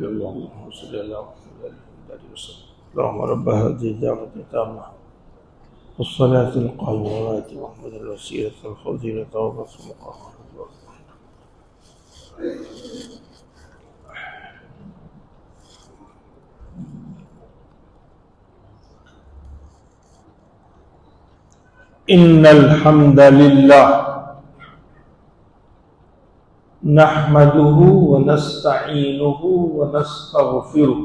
صلی اللہ علیہ وسلم. اللهم رب هذه الدعوة التامة والصلاة القائمة وآت محمد الوسيلة والفضيلة وبعث مقامه. إن الحمد لله نحمده ونستعينه ونستغفره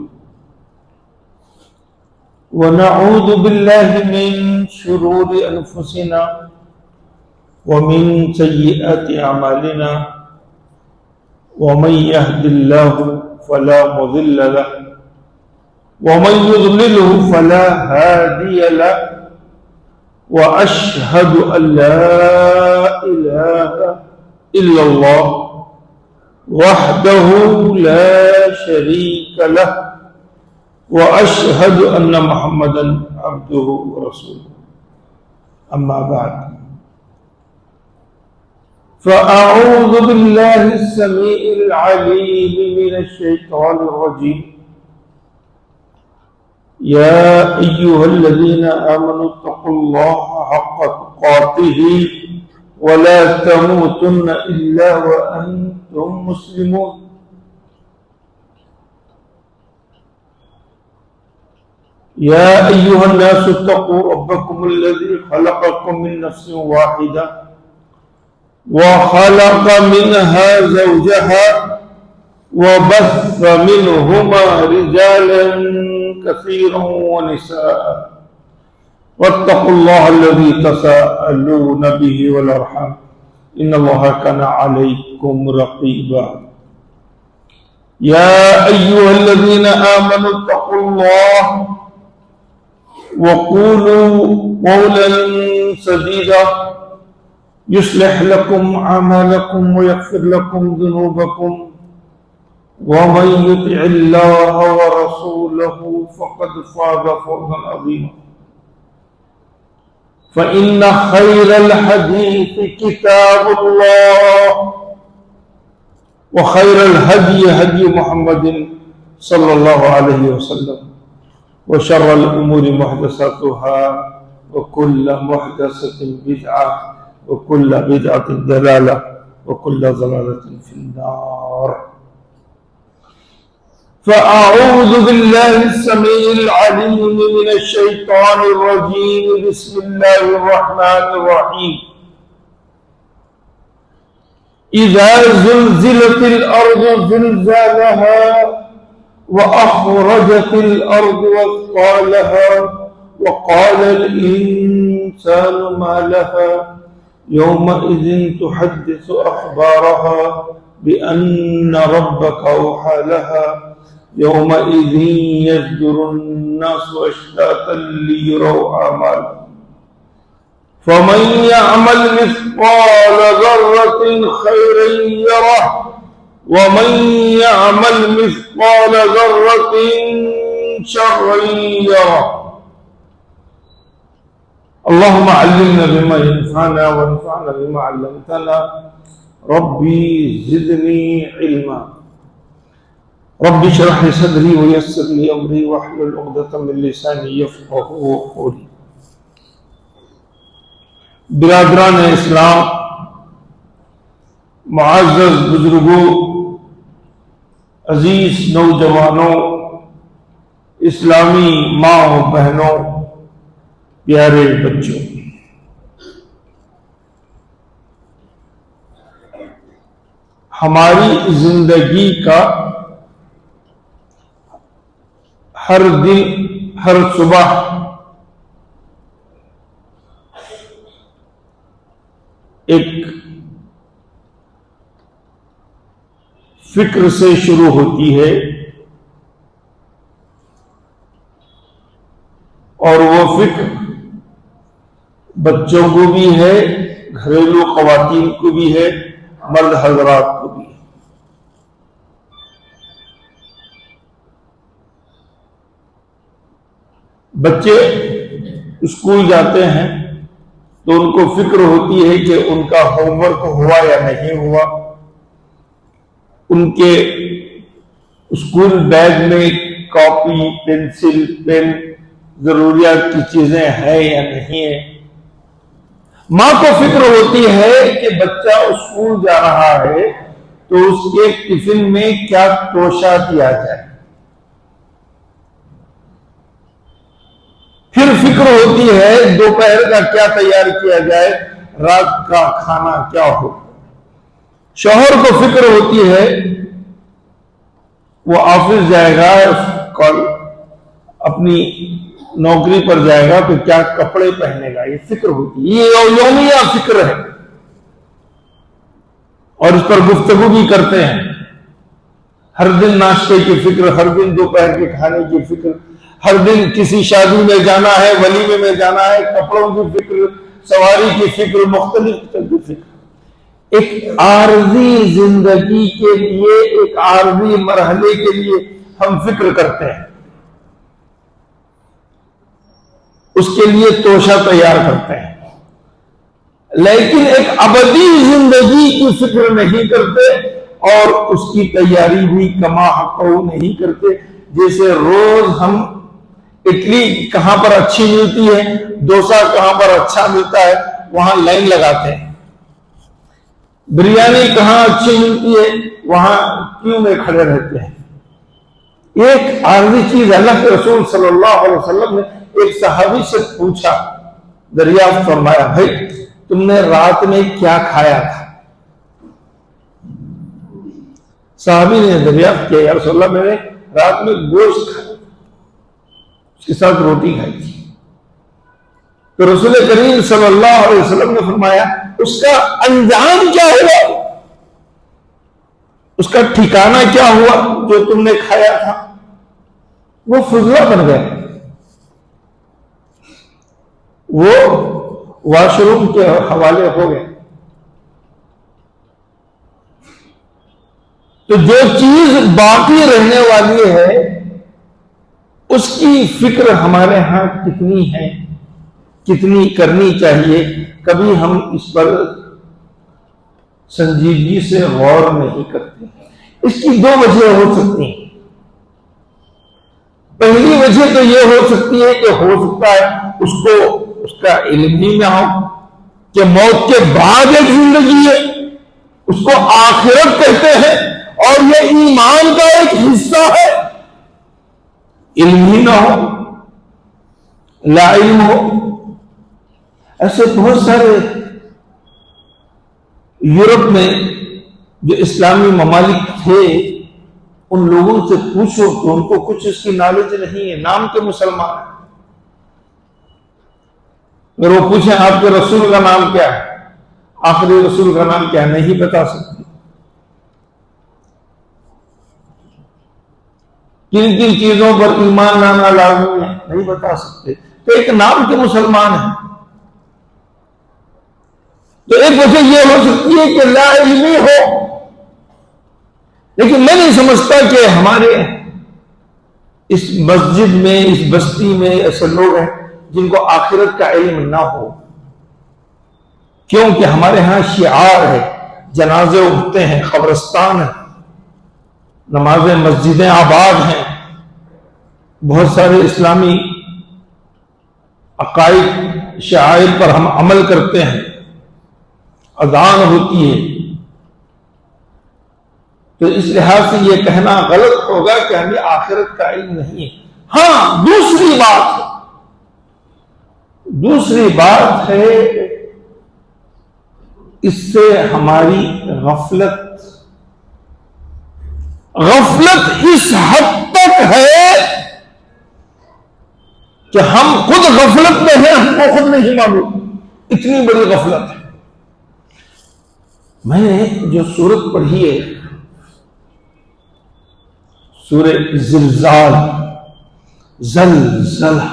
ونعوذ بالله من شرور أنفسنا ومن سيئات أعمالنا ومن يهد الله فلا مضل له ومن يضلله فلا هادي له وأشهد أن لا إله إلا الله وحده لا شريك له وأشهد أن محمدا عبده ورسوله. أما بعد فأعوذ بالله السميع العليم من الشيطان الرجيم. يا أيها الذين آمنوا اتقوا الله حق تقاته ولا تموتن إلا وأنتم مسلمون. يا أيها الناس اتقوا ربكم الذي خلقكم من نفس واحدة وخلق منها زوجها وبث منهما رجالا كثيرا ونساء واتقوا الله الذي تساءلون به والأرحام إن الله كان عليكم رقيبا. يا أيها الذين آمنوا اتقوا الله وقولوا قولا سديدا يصلح لكم أعمالكم ويغفر لكم ذنوبكم ومن يطع الله ورسوله فقد فاز فوزا عظيما. فإن خير الحديث كتاب الله وخير الهدي هدي محمد صلى الله عليه وسلم وشر الأمور محدثاتها وكل محدثة بدعة وكل بدعة ضلالة وكل ضلالة في النار. فأعوذ بالله السميع العليم من الشيطان الرجيم. بسم الله الرحمن الرحيم. إذا زلزلت الأرض زلزالها وأخرجت الأرض أثقالها وقال الإنسان ما لها يومئذ تحدث أخبارها بأن ربك أوحى لها يومئذ يصدر الناس أشتاتا ليروا أعمالهم فمن يعمل مثقال ذرة خيرا يره ومن يعمل مثقال ذرة شرا يره. اللهم علمنا بما ينفعنا وانفعنا بما علمتنا. ربي زدني علما. رب اشرح لي صدري ويسر لي امري واحلل عقدة من لساني يفقهوا قولي. برادران اسلام، معزز بزرگوں، عزیز نوجوانوں، اسلامی ماں و بہنوں، پیارے بچوں، ہماری زندگی کا ہر دن، ہر صبح ایک فکر سے شروع ہوتی ہے اور وہ فکر بچوں کو بھی ہے، گھریلو خواتین کو بھی ہے، مرد حضرات کو بھی ہے. بچے اسکول جاتے ہیں تو ان کو فکر ہوتی ہے کہ ان کا ہوم ورک ہوا یا نہیں ہوا، ان کے اسکول بیگ میں کاپی، پینسل، پین، ضروریات کی چیزیں ہیں یا نہیں ہے. ماں کو فکر ہوتی ہے کہ بچہ اسکول جا رہا ہے تو اس کے ٹفن میں کیا توشہ دیا جائے. پھر فکر ہوتی ہے دوپہر کا کیا تیار کیا جائے، رات کا کھانا کیا ہو. شوہر کو فکر ہوتی ہے وہ آفس جائے گا، اپنی نوکری پر جائے گا تو کیا کپڑے پہنے گا، یہ فکر ہوتی ہے. یہ یومیہ فکر ہے اور اس پر گفتگو بھی کرتے ہیں. ہر دن ناشتے کی فکر، ہر دن دوپہر کے کھانے کی فکر، ہر دن کسی شادی میں جانا ہے، ولیمے میں جانا ہے، کپڑوں کی فکر، سواری کی فکر، مختلف طرح کی فکر. ایک عارضی زندگی کے لیے، ایک عارضی مرحلے کے لیے ہم فکر کرتے ہیں، اس کے لیے توشہ تیار کرتے ہیں، لیکن ایک ابدی زندگی کی فکر نہیں کرتے اور اس کی تیاری بھی کما حقہ نہیں کرتے. جیسے روز ہم اڈلی کہاں پر اچھی ملتی ہے، ڈوسا کہاں پر اچھا ملتا ہے، وہاں لائن لگاتے ہیں. بریانی کہاں اچھی ملتی ہے، وہاں کیوں میں کھڑے رہتے ہیں. ایک عارضی چیز. اللہ کے رسول صلی اللہ علیہ وسلم نے ایک صحابی سے پوچھا، دریافت فرمایا، بھائی تم نے رات میں کیا کھایا تھا؟ صحابی نے دریافت کیا، یا رسول اللہ میں نے رات میں گوشت کھایا، اس کے ساتھ روٹی کھائی تھی. تو رسول کریم صلی اللہ علیہ وسلم نے فرمایا اس کا انجام کیا ہوا، اس کا ٹھکانہ کیا ہوا جو تم نے کھایا تھا؟ وہ فضلہ بن گیا، وہ واش روم کے حوالے ہو گئے. تو جو چیز باقی رہنے والی ہے اس کی فکر ہمارے ہاں کتنی ہے، کتنی کرنی چاہیے، کبھی ہم اس پر سنجیدگی سے غور نہیں کرتے. اس کی دو وجہ ہو سکتی ہیں. پہلی وجہ تو یہ ہو سکتی ہے کہ ہو سکتا ہے اس کو اس کا علم ہی نہ ہو کہ موت کے بعد ایک زندگی ہے، اس کو آخرت کہتے ہیں اور یہ ایمان کا ایک حصہ ہے. علم ہی نہ ہو، لا علم ہو. ایسے بہت سارے یورپ میں جو اسلامی ممالک تھے، ان لوگوں سے پوچھو تو ان کو کچھ اس کی نالج نہیں ہے، نام کے مسلمان ہیں. اگر وہ پوچھیں آپ کے رسول کا نام کیا ہے، آخری رسول کا نام کیا ہے، نہیں بتا سکتے. کن کن چیزوں پر ایمان لانا لازمی ہے، نہیں بتا سکتے. تو ایک نام کے مسلمان ہیں. تو ایک وجہ یہ ہو سکتی ہے کہ لا علمی ہو. لیکن میں نہیں سمجھتا کہ ہمارے اس مسجد میں، اس بستی میں ایسے لوگ ہیں جن کو آخرت کا علم نہ ہو. کیونکہ ہمارے ہاں شعار ہے، جنازے اٹھتے ہیں، قبرستان ہے، نمازیں مسجدیں آباد ہیں، بہت سارے اسلامی عقائد شعائر پر ہم عمل کرتے ہیں، اذان ہوتی ہے. تو اس لحاظ سے یہ کہنا غلط ہوگا کہ ہمیں آخرت کا علم نہیں ہے. ہاں دوسری بات ہے اس سے ہماری غفلت اس حد تک ہے کہ ہم خود غفلت میں ہیں، ہم کو خود نہیں معلوم. اتنی بڑی غفلت ہے. میں نے جو سورت پڑھی ہے، سورہ زلزال، زلزلہ،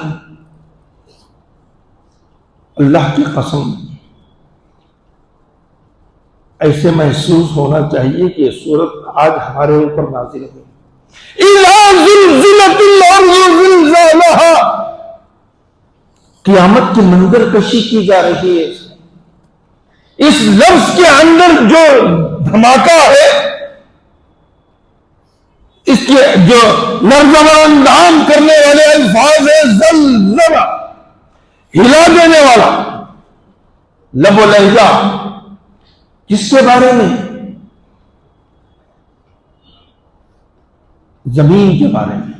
اللہ کی قسم ایسے محسوس ہونا چاہیے کہ یہ سورت آج ہمارے اوپر نازل ہوئی. اِذَا زُلْزِلَتِ الْأَرْضُ زِلْزَالَهَا، قیامت کی منظر کشی کی جا رہی ہے. اس لفظ کے اندر جو دھماکہ ہے، اس کے جو لرزہ اندام کرنے والے الفاظ ہیں، زلزلہ، ہلا دینے والا، لب و لہجہ، کس کے بارے میں؟ زمین کے بارے میں۔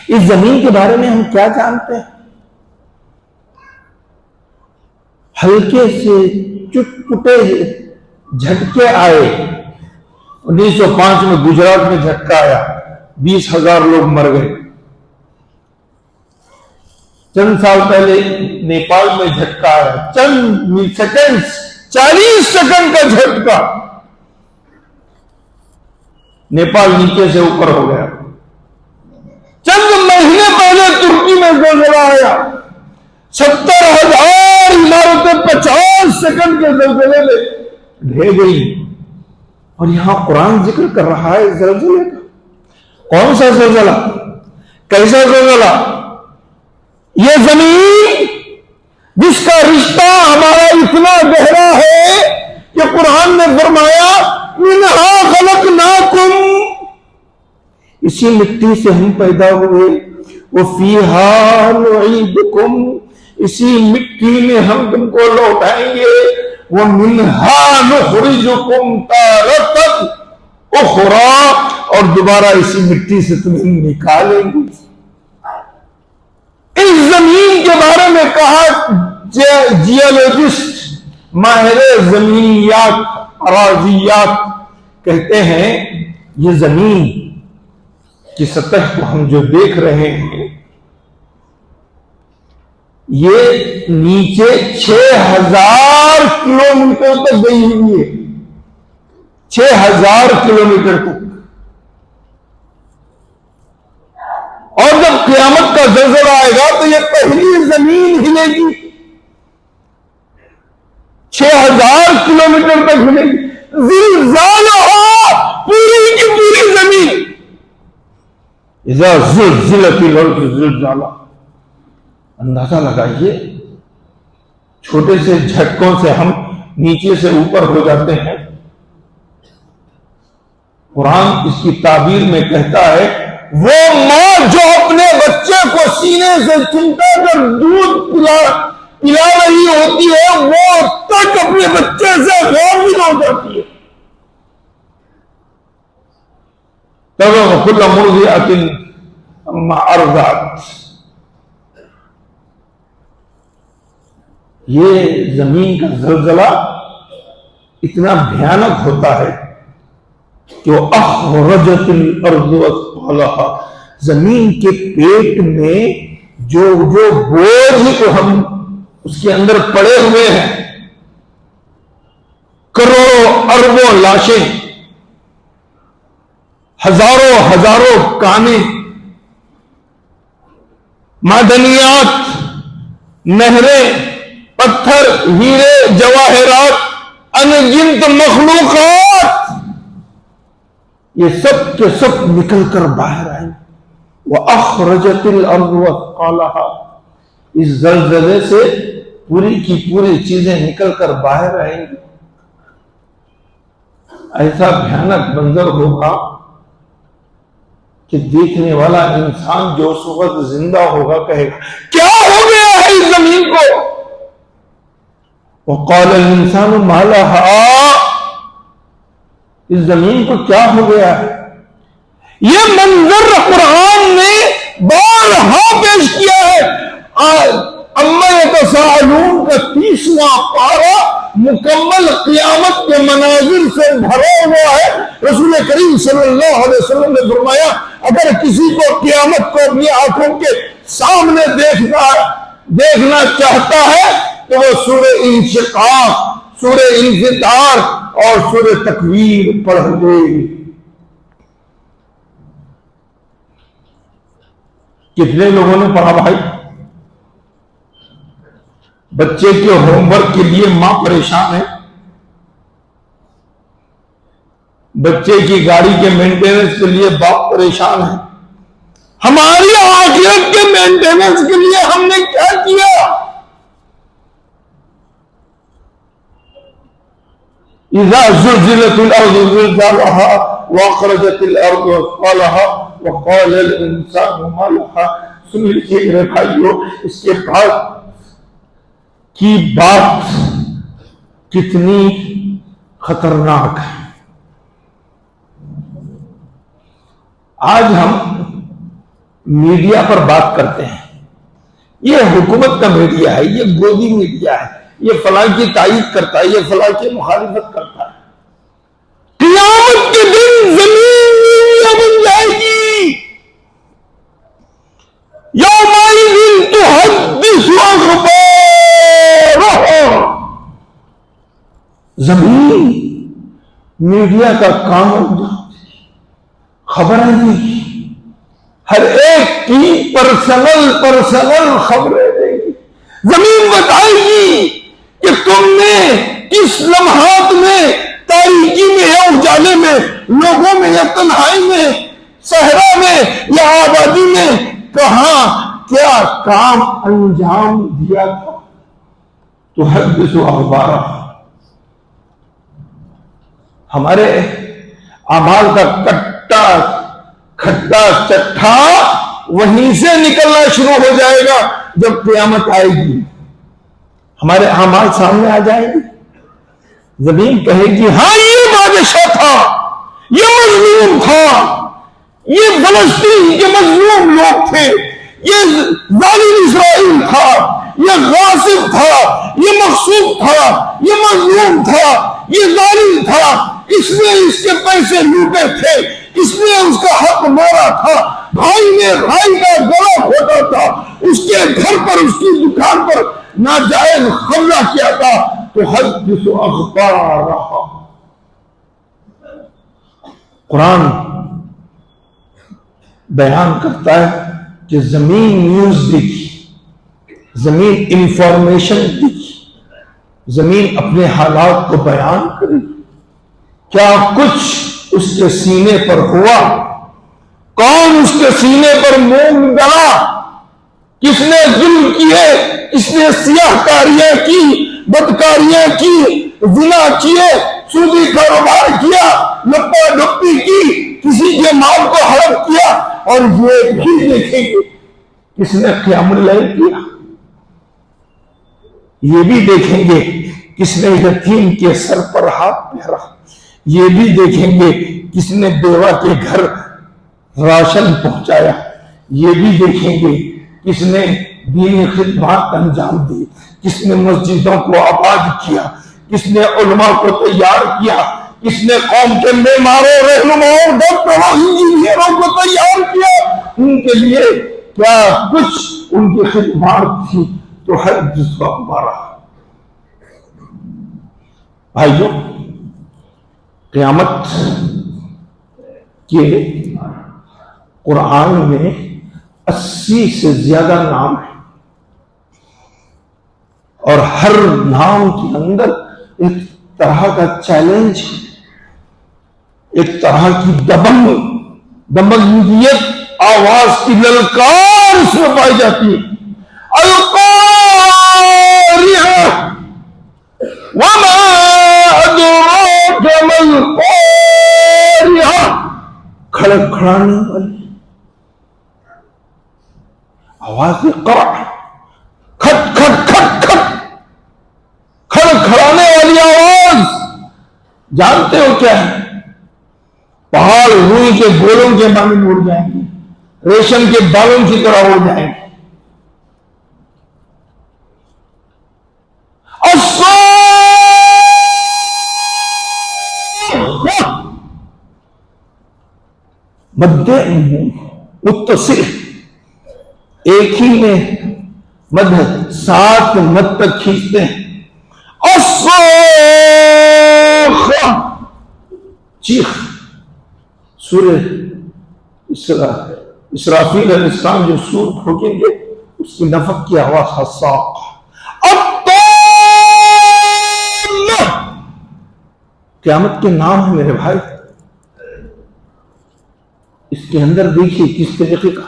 اس زمین کے بارے میں ہم کیا جانتے ہیں؟ ہلکے سے چٹپٹے جھٹکے آئے۔ 1905 میں گجرات میں جھٹکا آیا، 20,000 لوگ مر گئے۔ چند سال پہلے نیپال میں جھٹکا آیا، چند سیکنڈ، 40 سیکنڈ کا جھٹکا، نیپال نیچے سے اوپر ہو گیا۔ چند مہینے پہلے ترکی میں زلزلہ آیا، 70,000 عمارتیں 50 سیکنڈ کے زلزلے میں ڈھہ گئی۔ اور یہاں قرآن ذکر کر رہا ہے زلزلے کا۔ کون سا زلزلہ؟ کیسا زلزلہ؟ یہ زمین جس کا رشتہ ہمارا اتنا گہرا ہے کہ قرآن نے فرمایا منہا خلقناکم، اسی مٹی سے ہم پیدا ہوئے، وفیہا نعیدکم، اسی مٹی میں ہم تم کو لوٹائیں گے، ومنہا نخرجکم تارۃ اخری، اور دوبارہ اسی مٹی سے تمہیں نکالیں گے۔ اس زمین کے بارے میں کہا جیولوجسٹ، ماہر زمینیات، اراضیات کہتے ہیں یہ زمین کی سطح کو ہم جو دیکھ رہے ہیں یہ نیچے 6,000 کلومیٹر تک گئی ہوئی ہے، 6,000 کلومیٹر تک۔ اور جب قیامت کا زلزلہ آئے گا تو یہ پہلی زمین ہلے گی، 6,000 کلومیٹر تک ہلے گی۔ زلزالہ، پوری کی پوری زمین، اذا زلزلت الارض زلزالہ۔ اندازہ لگائیے، چھوٹے سے جھٹکوں سے ہم نیچے سے اوپر ہو جاتے ہیں۔ قرآن اس کی تعبیر میں کہتا ہے وہ ماں جو اپنے بچے کو سینے سے چمٹا کر دودھ پلا رہی ہوتی ہے، وہ تک اپنے بچے سے غافل ہو جاتی ہے۔ تب كل مرضعة عما ارضعت۔ یہ زمین کا زلزلہ اتنا بھیانک ہوتا ہے کہ وہ اخرجت الارض اثقالها، زمین کے پیٹ میں جو بوجھ کو ہم اس کے اندر پڑے ہوئے ہیں، کروڑوں اربوں لاشیں، ہزاروں کانے، معدنیات، نہریں، پتھر، ہیرے، جواہرات، انگنت مخلوقات، یہ سب کے سب نکل کر باہر آئیں۔ وَأَخْرَجَتِ الْأَرْضُ وَأَثْقَالَهَا، اس زلزلے سے پوری کی پوری چیزیں نکل کر باہر آئیں گی۔ ایسا بھیانک منظر ہوگا کہ دیکھنے والا انسان جو اس وقت زندہ ہوگا کہے گا کیا ہو گیا ہے اس زمین کو؟ وَقَالَ الْإِنسَانُ مَا لَهَا، اس زمین کو کیا ہو گیا ہے؟ یہ منظر قرآن نے بارہا پیش کیا ہے۔ اما یتساءلون کا 30واں پارہ مکمل قیامت کے مناظر سے بھرا ہوا ہے۔ رسول کریم صلی اللہ علیہ وسلم نے فرمایا اگر کسی کو قیامت کو اپنی آنکھوں کے سامنے دیکھنا چاہتا ہے تو وہ سورہ انشقاق، سورہ انفطار اور سورہ تکویر پڑھ دے۔ کتنے لوگوں نے پڑھا بھائی؟ بچے کے ہوم ورک کے لیے ماں پریشان ہے، بچے کی گاڑی کے مینٹیننس کے لیے باپ پریشان ہے۔ ہماری آخرت کے مینٹیننس کے لیے ہم نے کیا کیا؟ اذا زلزلت الارض زلزالها واخرجت الارض اثقالها وقال الانسان ما لها. سن لیجیے میرے بھائیو، اس کے بعد کی بات کتنی خطرناک ہے. آج ہم میڈیا پر بات کرتے ہیں، یہ حکومت کا میڈیا ہے، یہ گودی میڈیا ہے، یہ فلاں کی تائید کرتا ہے، یہ فلاں کی مخالفت کرتا ہے. قیامت کے دن زمین بن جائے گی. یومئذ تحدث اخبارها. زمین میڈیا کا کام خبریں دے گی، ہر ایک کی پرسنل خبریں دے گی. زمین بتائے گی کہ تم نے کس لمحات میں، تاریکی میں یا اجالے میں، لوگوں میں یا تنہائی میں، صحرا میں یا آبادی میں، کہاں کیا کام انجام دیا تھا. تو حدث اخبارہ. ہمارے اعمال کا کٹا کھٹا چٹھا وہیں سے نکلنا شروع ہو جائے گا جب قیامت آئے گی. ہمارے اعمال سامنے آ جائیں گے. زمین کہے گی ہاں یہ بادشاہ تھا، یہ مظلوم تھا، یہ فلسطین کے مظلوم لوگ تھے، یہ ظالم اسرائیل تھا، یہ غاصب تھا، یہ مغصوب تھا، یہ مظلوم تھا، یہ ظالم تھا، اس نے اس کے پیسے لوٹے تھے، اس نے اس کا حق مارا تھا، بھائی نے بھائی کا گلا گھوٹا تھا، اس کے گھر پر، اس کی دکان پر ناجائز حملہ کیا تھا. تو حدث اخبارہ. قرآن بیان کرتا ہے کہ زمین نیوز دیکھی، زمین انفارمیشن دیکھی، زمین اپنے حالات کو بیان کرے. کیا کچھ اس کے سینے پر ہوا؟ کون اس کے سینے پر مونگ ڈلا؟ کس نے ظلم کیے؟ کس نے سیاہ کاریاں کی، بدکاریاں کی، زنا کیے، سودی کاروبار کیا، لپا ڈپی کی، کسی کے مال کو ہڑپ کیا؟ اور یہ بھی دیکھیں گے کس نے قیام اللیل کیا. یہ بھی دیکھیں گے کس نے یتیم کے سر پر ہاتھ پھیرا. یہ بھی دیکھیں گے کس نے بیوہ کے گھر راشن پہنچایا. یہ بھی دیکھیں گے کس نے دینی خدمات انجام دی، کس نے مسجدوں کو آباد کیا، کس نے علماء کو تیار کیا، کس نے قوم کے معماروں، رہنماؤں، ڈاکٹروں، انجینئروں کو تیار کیا. ان کے لیے کیا کچھ ان کی خدمات تھی. تو حدث اخبارہ. بھائیو، قیامت کے قرآن میں 80 سے زیادہ نام ہیں، اور ہر نام کے اندر ایک طرح کا چیلنج، ایک طرح کی دمنگیت، آواز کی للکار اس میں پائی جاتی ہے. القاریہ وما ادراک ما القاریہ. کھڑکھڑانے والی آواز، قرع، کھٹ کھٹ کھٹ کھٹ، کھڑکھڑانے والی آواز. جانتے ہو کیا ہے؟ پہاڑ روئی کے گولوں کے مانند اڑ جائیں گے، ریشم کے بالوں کی طرح اڑ جائیں گے. مد متصل، ایک ہی میں مد 7 مد تک کھینچتے ہیں. چیخ. سورہ اسرافیل علیہ السلام جو سور پھونکیں گے اس کی نفخ کی آواز حساق. قیامت کے نام ہے میرے بھائی. اس کے اندر دیکھیے کس طریقے کا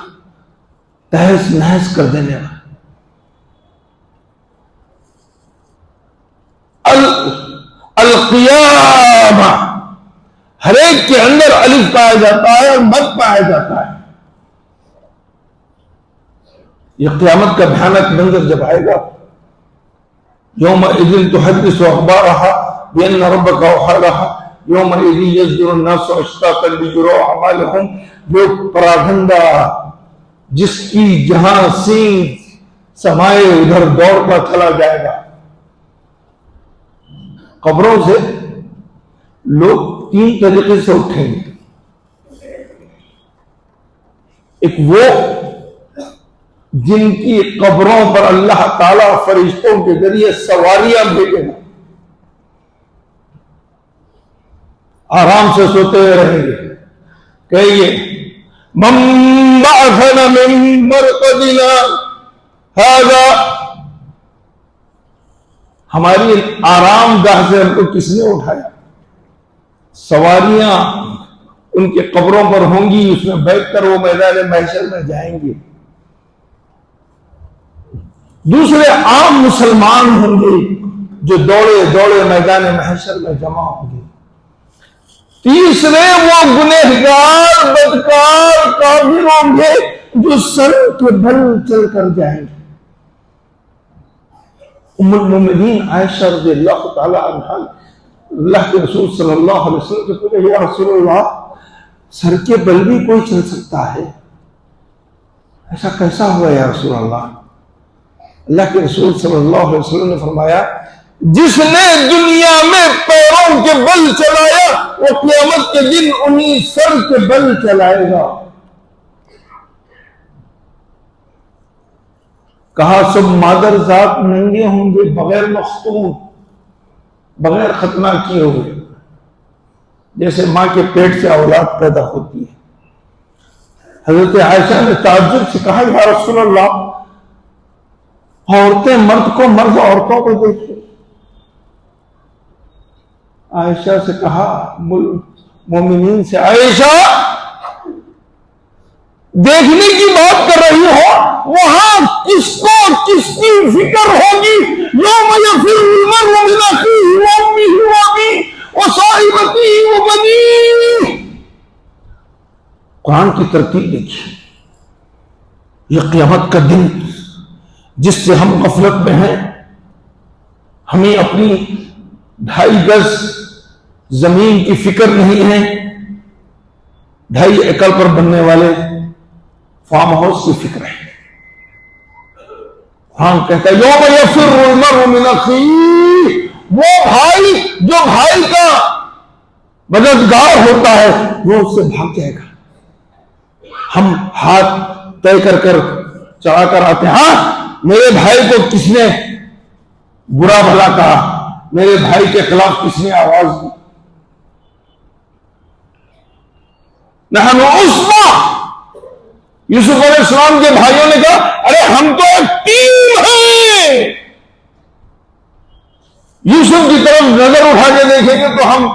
تہس نہس کر دینے والا. القیامہ، ہر ایک کے اندر الف پایا جاتا ہے اور مد پایا جاتا ہے. یہ قیامت کا بھیانک منظر جب آئے گا، یومئذ تحدث اخبارها بان ربک اوحی لها یومئذ یصدر الناس اشتاتا لیروا اعمالهم، جو پراگندہ جس کی جہاں سینگ سمائے ادھر دوڑتا چلا جائے گا۔ قبروں سے لوگ تین طریقے سے اٹھیں گے۔ ایک وہ جن کی قبروں پر اللہ تعالیٰ فرشتوں کے ذریعے سواریاں بھیجے گا، آرام سے سوتے ہوئے رہیں گے، کہیں گے من بعثنا من مرقدنا هذا، ہماری آرام گاہ سے ہم کو کس نے اٹھایا؟ سواریاں ان کے قبروں پر ہوں گی، اس میں بیٹھ کر وہ میدان محشر میں جائیں گے۔ دوسرے عام مسلمان ہوں گے جو دوڑے دوڑے میدان محشر میں جمع ہوں گے۔ تیسرے وہ گنہگار بدکار کافر ہوں گے جو سر کے بل چل کر جائیں گے۔ ام المومنین عائشہ رضی اللہ تعالی عنہا اللہ کے رسول صلی اللہ علیہ وسلم سے پوچھا، یا رسول اللہ، سر کے بل بھی کوئی چل سکتا ہے؟ ایسا کیسا ہوا یا رسول اللہ؟ اللہ کے رسول صلی اللہ علیہ وسلم نے فرمایا، جس نے دنیا میں پیروں کے بل چلایا وہ قیامت کے دن انہی سر کے بل چلائے گا۔ کہا سب مادر ذات ننگے ہوں گے بغیر مختون، بغیر ختنہ کیے ہوئے، جیسے ماں کے پیٹ سے اولاد پیدا ہوتی ہے۔ حضرت عائشہ نے تعجب سے کہا، یا رسول اللہ، عورتیں مرد کو، مرد عورتوں کو دیکھیں۔ عائشہ سے کہا، مومنین سے، عائشہ دیکھنے کی بات کر رہی ہو، وہاں کس کو کس کی فکر ہوگی؟ یوم یفر المرء من اخیہ وامہ وابیہ وصاحبتہ وبنیہ۔ قرآن کی ترتیب دیکھیے، یہ قیامت کا دن جس سے ہم غفلت میں ہیں، ہمیں اپنی 2.5 گز زمین کی فکر نہیں ہے، 2.5 ایکڑ پر بننے والے فارم ہاؤس کی فکر ہے۔ قرآن کہتا ہے یوم یفر المرء من اخیہ، وہ بھائی جو بھائی کا مددگار ہوتا ہے وہ اس سے بھاگ جائے گا۔ ہم ہاتھ طے کر کر چڑھا کر آتے ہیں، ہاں میرے بھائی کو کس نے برا بھلا کہا، میرے بھائی کے خلاف کس نے آواز دی۔ نحن عصبہ، یوسف علیہ السلام کے بھائیوں نے کہا، ارے ہم تو ایک ٹیم ہیں، یوسف کی طرف نظر اٹھا کے دیکھیں گے تو ہم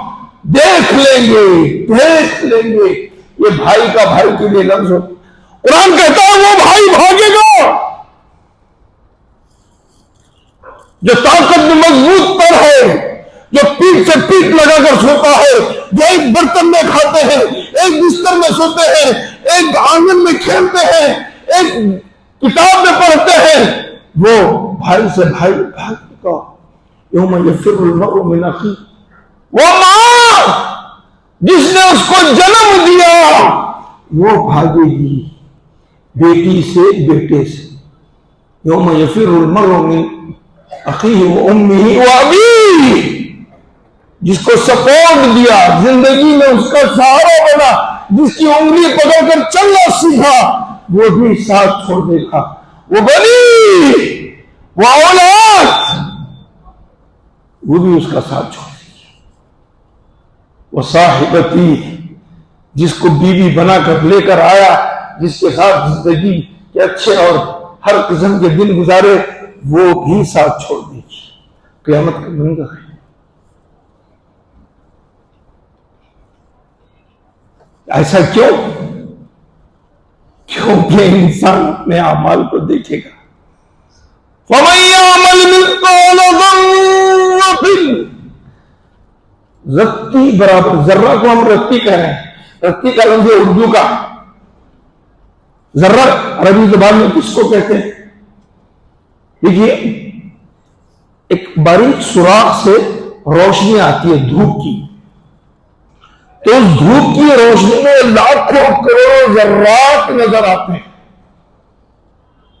دیکھ لیں گے۔ یہ بھائی کا بھائی کے لیے لفظ ہو۔ قرآن کہتا ہے وہ بھائی بھاگے گا جو طاقت میں مضبوط تر ہے، جو پیٹ سے پیٹ لگا کر سوتا ہے، جو ایک برتن میں کھاتے ہیں، ایک بستر میں سوتے ہیں، ایک آنگن میں کھیلتے ہیں، ایک کتاب میں پڑھتے ہیں، وہ بھائی سے بھائی بھاگے گا۔ یوم یفر المرء من اخیہ، وہ ماں جس نے اس کو جنم دیا وہ بھاگے گی بیٹی سے، بیٹے سے۔ یوم یفر المرء من اخیہ و امہ و ابیہ، جس کو سپورٹ دیا، زندگی میں اس کا سہارا بنا، جس کی انگلی پکڑ کر چلنا سیکھا، وہ بھی ساتھ چھوڑ دے گا۔ وہ بنی، وہ اولاد، وہ بھی اس کا ساتھ چھوڑ دے گی۔ وہ صاحبتی، جس کو بیوی بنا کر لے کر آیا، جس کے ساتھ زندگی کے اچھے اور ہر قسم کے دن گزارے، وہ بھی ساتھ چھوڑ دے گی۔ قیامت کا منظر ہے۔ ایسا کیوں؟ کیونکہ انسان اپنے اعمال کو دیکھے گا۔ فَمَن يَعْمَلْ مِثْقَالَ ذَرَّةٍ، رتی برابر، ذرہ کو ہم رتی کہہ رہے ہیں، رتی کا لفظ اردو کا، ذرہ عربی زبان میں کس کو کہتے ہیں؟ دیکھیے، ایک باریک سوراخ سے روشنی آتی ہے دھوپ کی، تو اس دھوپ کی روشنی میں لاکھوں کروڑوں ذرات نظر آتے ہیں،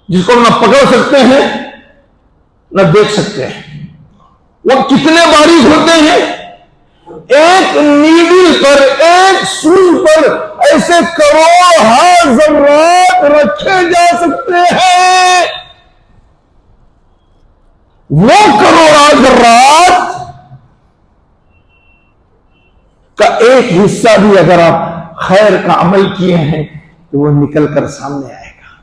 جس کو نہ پکڑ سکتے ہیں نہ دیکھ سکتے ہیں۔ وہ کتنے باریک ہوتے ہیں؟ ایک نیڈل پر، ایک سوئی پر ایسے کروڑوں ذرات رکھے جا سکتے ہیں۔ وہ کروڑوں ذرات کا ایک حصہ بھی اگر آپ خیر کا عمل کیے ہیں تو وہ نکل کر سامنے آئے گا،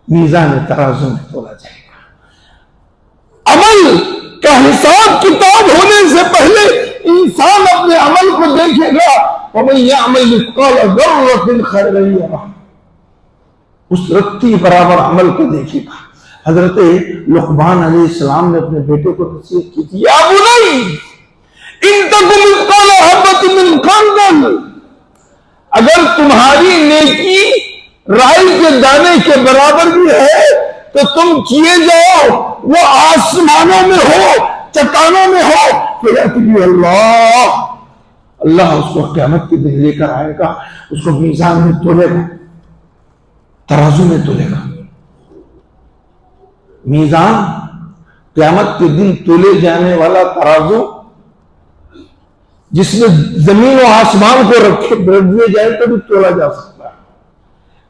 میزان ترازو میں تولا جائے گا۔ عمل کا حساب کتاب ہونے سے پہلے انسان اپنے عمل کو دیکھے گا، وَمَن يَعْمَلْ مِثْقَالَ ذَرَّةٍ خَيْرًا يَرَهُ، اس رتی برابر عمل کو دیکھے گا۔ حضرت لقمان علیہ السلام نے اپنے بیٹے کو نصیحت کی تھی، یا بنی ان تک مثقال حبۃ من خردل، اگر تمہاری نیکی رائی کے دانے کے برابر بھی ہے تو تم کیے جاؤ، وہ آسمانوں میں ہو، چٹانوں میں ہو، فیأتی اللہ، اللہ اس کو قیامت کے دن لے کر آئے گا، اس کو میزان میں تولے گا، ترازو میں تولے گا۔ میزان، قیامت کے دن تولے جانے والا ترازو، جس میں زمین و آسمان کو رکھ دیے جائے تو بھی تولا جا سکتا ہے،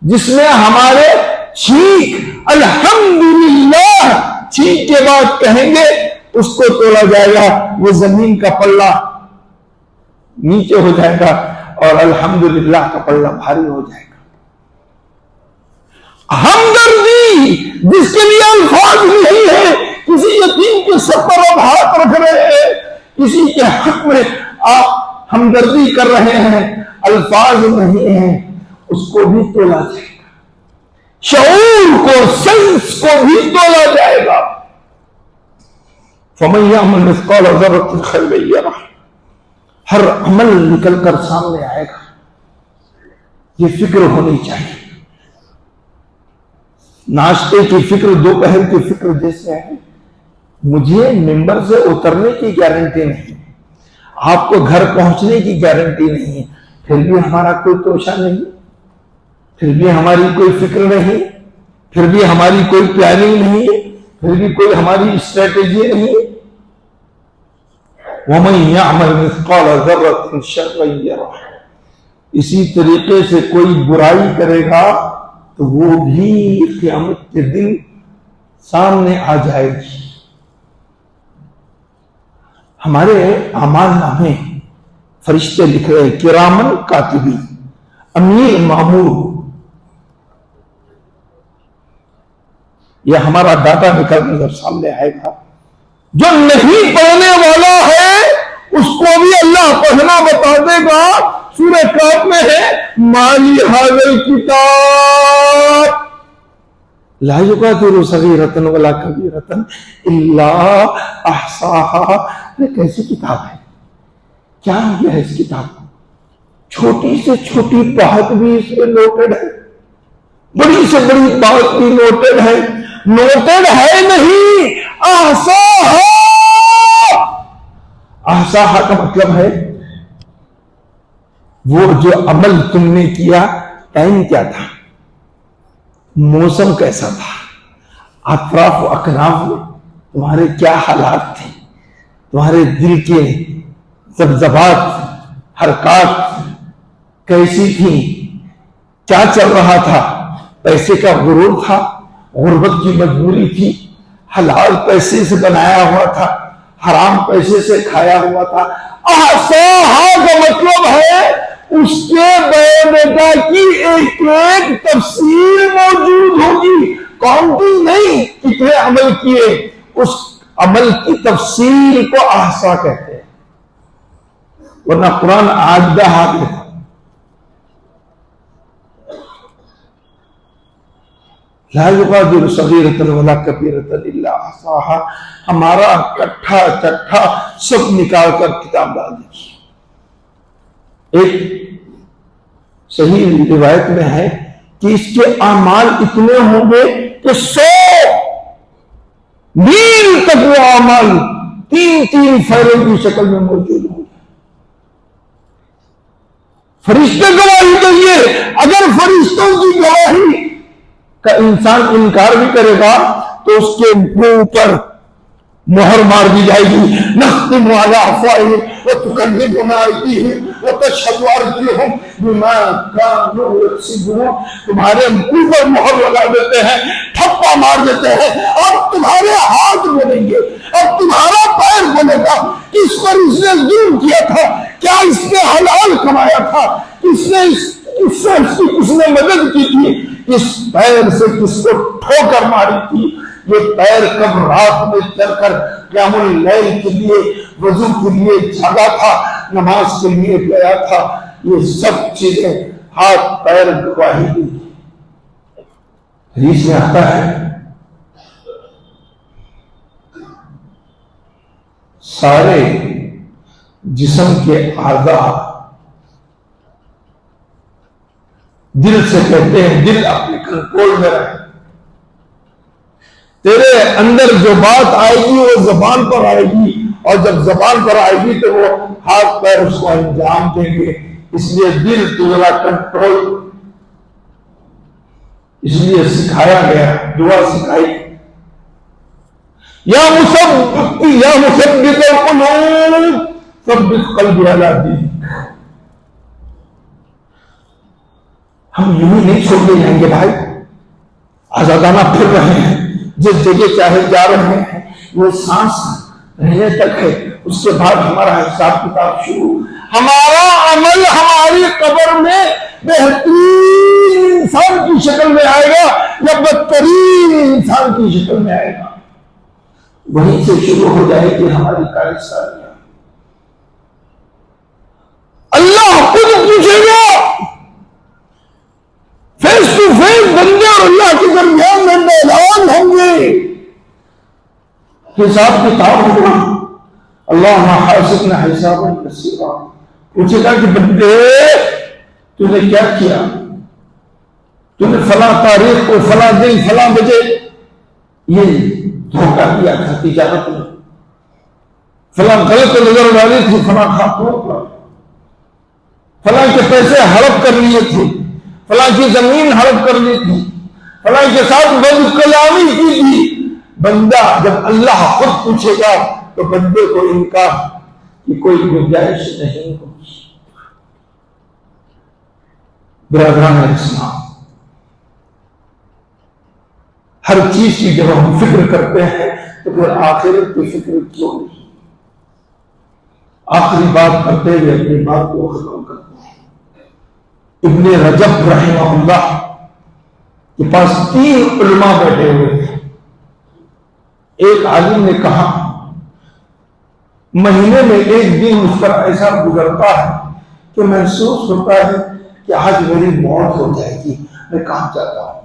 جس میں ہمارے چھینک الحمدللہ چھینک کے بعد کہیں گے اس کو تولا جائے گا، وہ زمین کا پلہ نیچے ہو جائے گا اور الحمدللہ کا پلہ بھاری ہو جائے گا۔ ہمدردی جس کے لیے الفاظ نہیں ہے، کسی یتیم کے سر پر آپ ہاتھ رکھ رہے ہیں، کسی کے حق میں آپ ہمدردی کر رہے ہیں، الفاظ نہیں ہیں، اس کو بھی تولا جائے گا، شعور کو، سینس کو بھی تولا جائے گا۔ فَمَن يَعْمَلْ مِثْقَالَ ذَرَّةٍ خَيْرًا يَرَهُ، ہر عمل نکل کر سامنے آئے گا، یہ فکر ہونی چاہیے۔ ناشتے کی فکر، دوپہر کی فکر جیسے ہے، مجھے ممبر سے اترنے کی گارنٹی نہیں، آپ کو گھر پہنچنے کی گارنٹی نہیں، پھر بھی ہمارا کوئی توشہ نہیں، پھر بھی ہماری کوئی فکر نہیں، پھر بھی ہماری کوئی پلاننگ نہیں، پھر بھی کوئی ہماری اسٹریٹجی نہیں۔ وَمَن يَعْمَلْ مِثْقَالَ ذَرَّةٍ شَرًّا يَرَهُ، اسی طریقے سے کوئی برائی کرے گا تو وہ بھی قیامت کے دن سامنے آ جائے گی۔ ہمارے اعمال نامے فرشتے لکھ رہے ہیں، کرامن کاتبین، امیر مامور، یہ ہمارا ڈاٹا نکل کر سامنے آئے گا۔ جو نہیں پڑھنے والا ہے اس کو بھی اللہ پڑھنا بتا دے گا۔ سورہ کاف میں ہے، مالی حاضر کتاب لا یغادر صغیرۃ ولا کبیرۃ الا احصاها، یہ کیسی کتاب ہے؟ کیا ہے اس کتاب؟ چھوٹی سے چھوٹی بات بھی اس میں نوٹڈ ہے، بڑی سے بڑی بات بھی نوٹڈ ہے۔ نوٹڈ ہے نہیں، احصاها، احصاها کا مطلب ہے وہ جو عمل تم نے کیا، ٹائم کیا تھا، موسم کیسا تھا، اطراف و اکناف میں تمہارے کیا حالات تھے، تمہارے دل کے ذبذبات، حرکات کیسی تھی، کیا چل رہا تھا، پیسے کا غرور تھا، غربت کی مجبوری تھی، حلال پیسے سے بنایا ہوا تھا، حرام پیسے سے کھایا ہوا تھا۔ احصاها کا مطلب ہے اس کے بایوڈیٹا کی ایک ایک تفصیل موجود ہوگی، کاؤنٹنگ نہیں کتنے عمل کیے، اس عمل کی تفصیل کو احصا کہتے ہیں، ورنہ قرآن عادہ ہے۔ لا یغادر صغیرۃ ولا کبیرۃ الا احصاها، ہمارا کٹھا چٹھا سب نکال کر کتاب ڈال دی۔ ایک صحیح روایت میں ہے کہ اس کے اعمال اتنے ہوں گے کہ 100 میل تک وہ اعمال 3 فروں کی شکل میں موجود ہوں گے. فرشتے گواہی دیں گے. اگر فرشتوں کی گواہی کا انسان انکار بھی کرے گا تو اس کے منہ پر مہر مار دی جائے گی. نختم علی افواہہم وتکلمنا ایدیہم وتشہد ارجلہم بما کانوا یکسبون. تمہارے منہ پر مہر لگا دیتے ہیں, ٹھپا مار دیتے ہیں, اور تمہارے ہاتھ بولیں گے اور تمہارا پیر بولے گا کہ اس پر اس نے ظلم کیا تھا, کیا اس نے حلال کمایا تھا, اس کی کس نے مدد کی تھی, اس پیر سے کس کو ٹھوکر ماری تھی, یہ پیر کب رات میں چل کر قیام اللیل کے لیے, وضو کے لیے جاگا تھا, نماز کے لیے گیا تھا. یہ سب چیزیں ہاتھ پیر گواہی دی. حدیث میں آتا ہے سارے جسم کے اعضاء دل سے کہتے ہیں دل اپنے کنٹرول میں رہے, تیرے اندر جو بات آئے گی وہ زبان پر آئے گی, اور جب زبان پر آئے گی تو وہ ہاتھ پیر اس کو انجام دیں گے. اس لیے دل تجھے کنٹرول, اس لیے سکھایا گیا, دعا سکھائی, یا مثبت القلوب ثبت قلبی علی دینک. ہم یوں ہی نہیں چھوڑ کے جائیں گے بھائی, آزادانہ پھر رہے ہیں, جس جگہ چاہے جا رہے ہیں, وہ سانس رہنے تک ہے, اس کے بعد ہمارا حساب کتاب شروع. ہمارا عمل ہماری قبر میں بہترین انسان کی شکل میں آئے گا یا بدترین انسان کی شکل میں آئے گا, وہیں سے شروع ہو جائے گی ہماری کارسالیاں. اللہ خود پوچھے گا, فیس ٹو فیس بندے اور اللہ کے درمیان میں میدان ہوں گے, حساب کتاب ہوگا. اللہ حاسبنا حسابا یسیرا. پوچھے گا کہ بندے تو نے کیا کیا, تو نے فلاں تاریخ کو فلاں دن فلاں بجے یہ دھوکہ دیا تھا تجارت میں, فلاں غلط نظر ڈالی تھی فلاں خاتون پر, فلاں کے پیسے ہڑپ کر لیے تھے, فلاں کی زمین ہڑپ کر لی تھی, فلاں کے ساتھ بد کلامی کی تھی. بندہ جب اللہ خود پوچھے گا تو بندے کو انکار کی کوئی گنجائش نہیں ہوگی. برادران اسلام, ہر چیز کی جب ہم فکر کرتے ہیں تو پھر آخرت کی فکر کیوں نہیں. آخری بات کرتے ہوئے اپنی بات کو ختم کرتے ہیں. ابن رجب رحمہ اللہ کے پاس 3 علماء بیٹھے ہوئے تھے. ایک عالم نے کہا مہینے میں ایک دن اس پر ایسا گزرتا ہے کہ محسوس ہوتا ہے کہ آج میری موت ہو جائے گی, میں کہاں جاتا ہوں.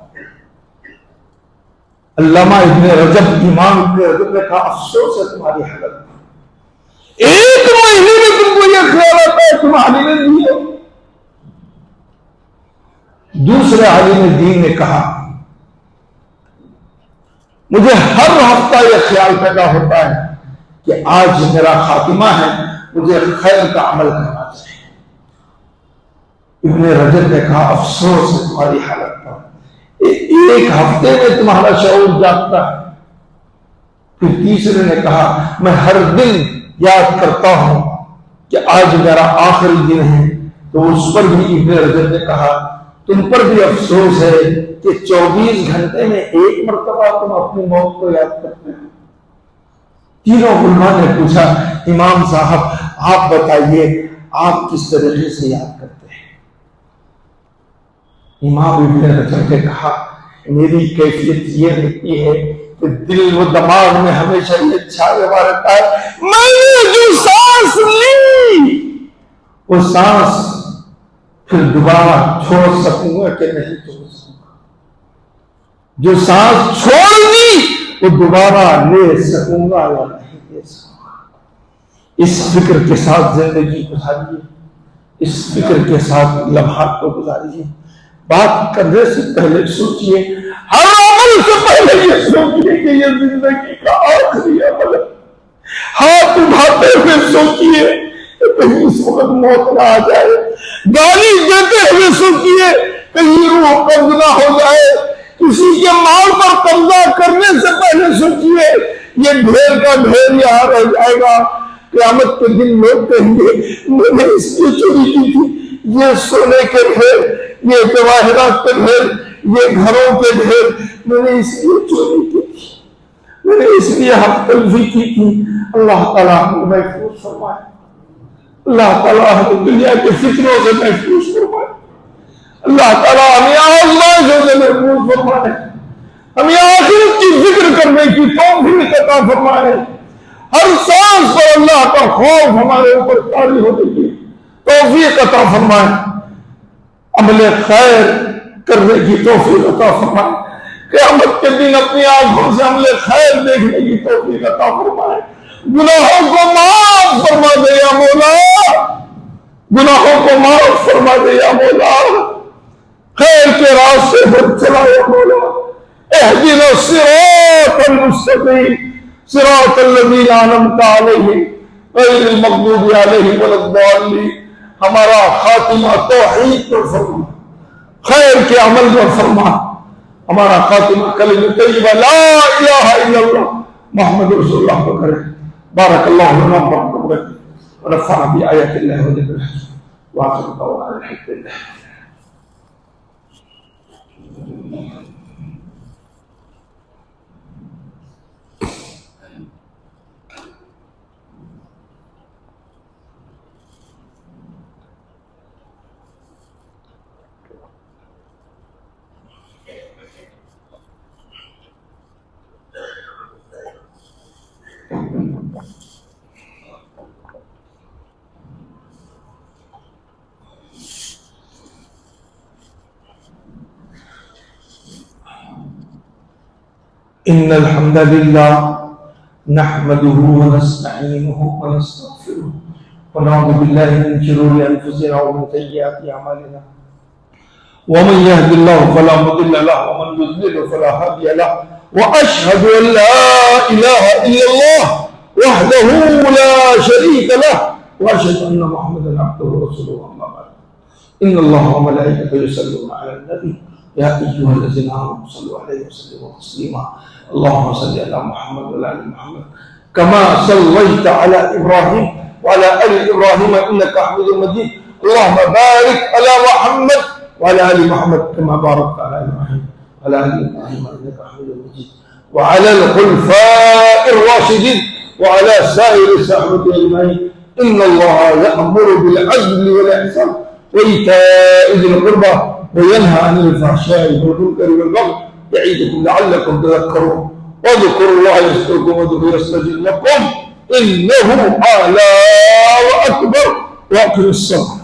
علامہ ابن رجب, امام ابن رجب نے کہا افسوس ہے تمہاری حالت, ایک مہینے میں تم کو یہ خیال آتا ہے تم عالم دین ہو. دوسرے عالم دین نے کہا مجھے ہر ہفتہ یہ خیال پیدا ہوتا ہے کہ آج میرا خاتمہ ہے, مجھے خیر کا عمل کرنا چاہیے. ابن رجب نے کہا افسوس ہے تمہاری حالت پر, ایک ہفتے میں تمہارا شعور جاگتا ہے. پھر تیسرے نے کہا میں ہر دن یاد کرتا ہوں کہ آج میرا آخری دن ہے. تو اس پر بھی ابن رجب نے کہا تم پر بھی افسوس ہے کہ 24 گھنٹے میں ایک مرتبہ تم اپنی موت کو یاد کرتے ہو. تینوں علماء نے پوچھا امام صاحب آپ بتائیے آپ کس طریقے سے یاد کرتے ہیں. امام ابن رجب نے کہا میری کیفیت یہ رہتی ہے کہ دل و دماغ میں ہمیشہ یہ چھایا ہوا رہتا ہے میں نے جو سانس لی وہ سانس پھر دوبارہ چھوڑ سکوں گا کہ نہیں چھوڑ سکوں گا. جو سانس چھوڑ دی وہ دوبارہ لے سکوں گا یا نہیں لے سکوں گا. اس فکر کے ساتھ زندگی گزاریے, اس فکر کے ساتھ لمحات کو گزاریے. بات کرنے سے پہلے سوچئے, ہر عمل سے پہلے یہ سوچئے کہ یہ زندگی کا آخری عمل ہے. ہاتھ اٹھاتے ہوئے سوچئے کہ کہیں اس وقت موت نہ آ جائے. گالی دیتے ہوئے سوچئے کہ یہ روح قبض نہ ہو جائے. کسی کے مال پر قبضہ کرنے سے پہلے سوچئے یہ ڈھیر کا ڈھیر یہاں رہ جائے گا. قیامت کے دن لوگ کہیں گے میں نے اس لیے چوری کی تھی, یہ سونے کے ڈھیر, یہ جواہرات کے ڈھیر, یہ گھروں کے ڈھیر میں نے اس لیے چوری کی تھی, میں نے اس لیے حق تلفی کی تھی. اللہ تعالیٰ ہمیں محفوظ فرمائے, اللہ تعالیٰ ہمیں دنیا کے فتنوں سے محفوظ فرمائے, اللہ تعالیٰ ہمیں آزمائشوں سے محفوظ فرمائے, ہمیں آخرت کی ذکر کرنے کی توفیق عطا فرمائے. ہر سانس پر اللہ کا خوف ہمارے اوپر طاری ہونے کی توفیق عطا فرمائے. عمل خیر کرنے کی توفیق عطا فرمائے. قیامت کے دن اپنی آنکھوں سے عمل خیر دیکھنے کی توفیق عطا فرمائے. گناہوں کو معاف فرما دے یا مولا, گناہوں کو معاف فرما دے یا مولا, خیر کے راستے پر چلا یا مولا. اہدنا الصراط المستقیم صراط الذین انعمت علیہم غیر المغضوب علیہم ولا الضالین. ہمارا خاتمہ توحید پر فرما, خیر کے عمل پر فرما. ہمارا خاتمہ کلمہ طیبہ لا الہ الا اللہ محمد رسول اللہ پر کرے. بارک اللہ لنا ونفعنا بآیات اللہ وذکرہ وآخر دعوانا الحمد للہ. إن الحمد لله نحمده ونستعينه ونستغفره ونعوذ بالله من شرور أنفسنا ومن سيئات أعمالنا. ومن يهد الله فلا مضل له ومن يضلل فلا هادي له. وأشهد أن لا إله إلا الله وحده لا شريك له وأشهد أن محمدا عبده ورسوله. أما بعد إن الله وملائكته يصلون على النبي يا أيها الذين آمنوا صلوا عليه وسلموا تسليما. اللهم صل على محمد وعلى آل محمد كما صليت على إبراهيم وعلى آل إبراهيم إنك حميد مجيد. اللهم بارك على محمد وعلى آل محمد كما باركت على إبراهيم وعلى آل إبراهيم إنك حميد مجيد. وعلى الخلفاء الراشدين وعلى سائر الصحابة أجمعين. إن الله يأمر بالعدل والإحسان وإيتاء ذي القربى وينهى عن الفحشاء والمنكر والبغي يعظكم لعلكم تذكرون. واذكروا الله يذكركم وادعوه يستجب لكم إنه أعلى وأكبر. وأقم الصلاة.